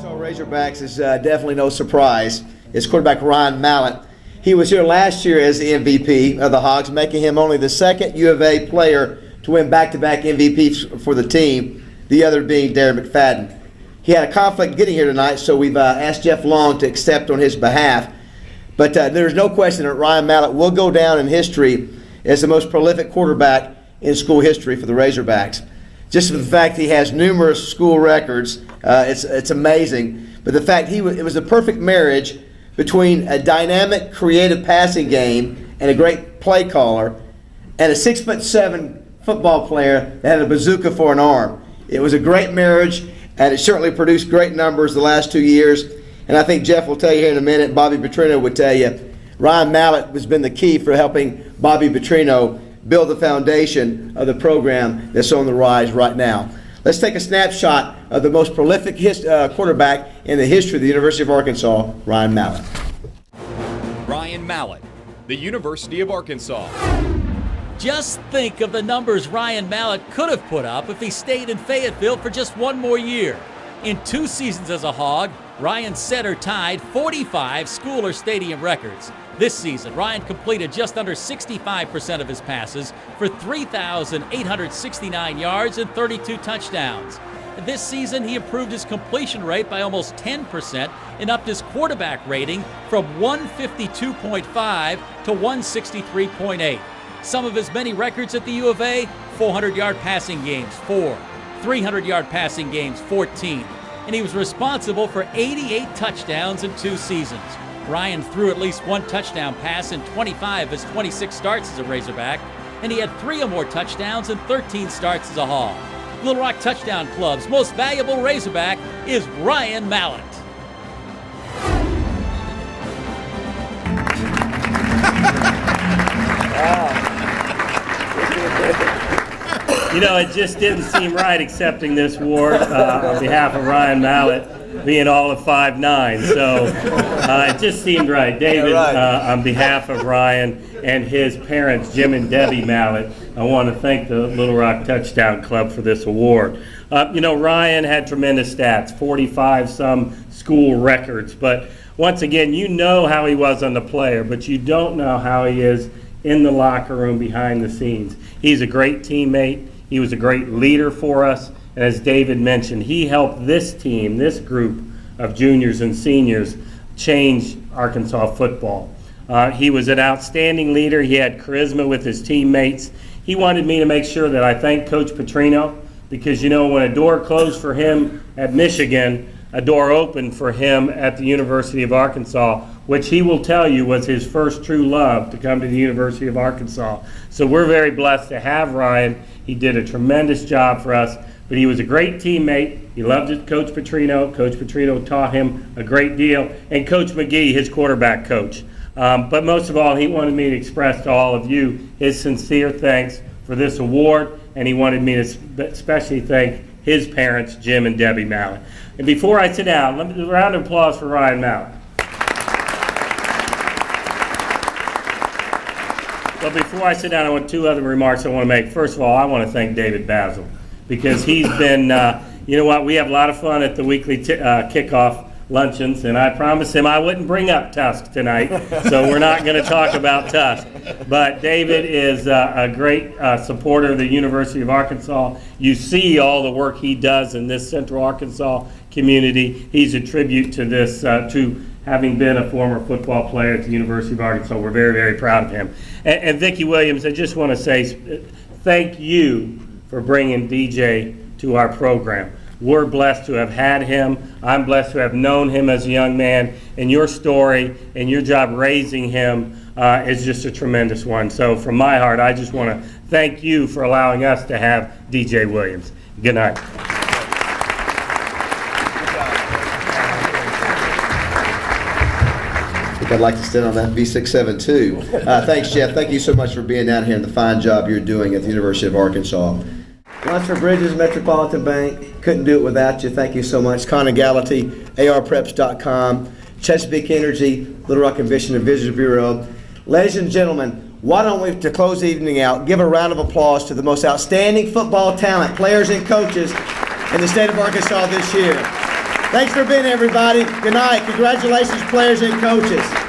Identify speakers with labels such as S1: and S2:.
S1: Arkansas Razorbacks is definitely no surprise. It's quarterback Ryan Mallett. He was here last year as the MVP of the Hogs, making him only the second U of A player to win back-to-back MVPs for the team, the other being Darren McFadden. He had a conflict getting here tonight, so we've asked Jeff Long to accept on his behalf. But there's no question that Ryan Mallett will go down in history as the most prolific quarterback in school history for the Razorbacks. Just for the fact he has numerous school records, it's amazing. But the fact it was a perfect marriage between a dynamic, creative passing game and a great play caller, and a 6'7" football player that had a bazooka for an arm. It was a great marriage, and it certainly produced great numbers the last 2 years. And I think Jeff will tell you here in a minute, Bobby Petrino would tell you, Ryan Mallett has been the key for helping Bobby Petrino build the foundation of the program that's on the rise right now. Let's take a snapshot of the most prolific quarterback in the history of the University of Arkansas, Ryan Mallett.
S2: Ryan Mallett, the University of Arkansas.
S3: Just think of the numbers Ryan Mallett could have put up if he stayed in Fayetteville for just one more year. In 2 seasons as a Hog, Ryan set or tied 45 school or stadium records. This season, Ryan completed just under 65% of his passes for 3,869 yards and 32 touchdowns. This season, he improved his completion rate by almost 10% and upped his quarterback rating from 152.5 to 163.8. Some of his many records at the U of A: 400-yard passing games, 4. 300-yard passing games, 14. And he was responsible for 88 touchdowns in 2 seasons. Ryan threw at least 1 touchdown pass in 25 of his 26 starts as a Razorback, and he had 3 or more touchdowns in 13 starts as a Hog. Little Rock Touchdown Club's most valuable Razorback is Ryan Mallett.
S4: You know, it just didn't seem right accepting this award on behalf of Ryan Mallett, being all of 5'9". So it just seemed right. David, on behalf of Ryan and his parents, Jim and Debbie Mallett, I want to thank the Little Rock Touchdown Club for this award. You know, Ryan had tremendous stats, 45-some school records. But once again, you know how he was on the player, but you don't know how he is in the locker room behind the scenes. He's a great teammate. He was a great leader for us, and as David mentioned, he helped this team, this group of juniors and seniors, change Arkansas football. He was an outstanding leader. He had charisma with his teammates. He wanted me to make sure that I thank Coach Petrino, because, you know, when a door closed for him at Michigan, a door opened for him at the University of Arkansas, which he will tell you was his first true love to come to the University of Arkansas. So we're very blessed to have Ryan. He did a tremendous job for us, but he was a great teammate. He loved it, Coach Petrino. Coach Petrino taught him a great deal, and Coach McGee, his quarterback coach. But most of all, he wanted me to express to all of you his sincere thanks for this award, and he wanted me to especially thank his parents, Jim and Debbie Mallett. And before I sit down, let me do a round of applause for Ryan Mallett. But before I sit down, I want 2 other remarks I want to make. First of all, I want to thank David Basil, because he's been, you know what, we have a lot of fun at the weekly kickoff luncheons, and I promised him I wouldn't bring up Tusk tonight, so we're not going to talk about Tusk. But David is a great supporter of the University of Arkansas. You see all the work he does in this Central Arkansas community. He's a tribute to this, to having been a former football player at the University of Arkansas. We're very, very proud of him. And Vicki Williams, I just want to say thank you for bringing DJ to our program. We're blessed to have had him. I'm blessed to have known him as a young man, and your story and your job raising him is just a tremendous one. So from my heart, I just want to thank you for allowing us to have DJ Williams. Good night.
S1: I think I'd like to stand on that V67 too. Thanks, Jeff. Thank you so much for being down here and the fine job you're doing at the University of Arkansas. Lunsford Bridges, Metropolitan Bank, couldn't do it without you. Thank you so much. Connor Gallaty, ARPreps.com, Chesapeake Energy, Little Rock Convention and Visitors Bureau. Ladies and gentlemen, why don't we, to close the evening out, give a round of applause to the most outstanding football talent, players and coaches in the state of Arkansas this year. Thanks for being here, everybody. Good night. Congratulations, players and coaches.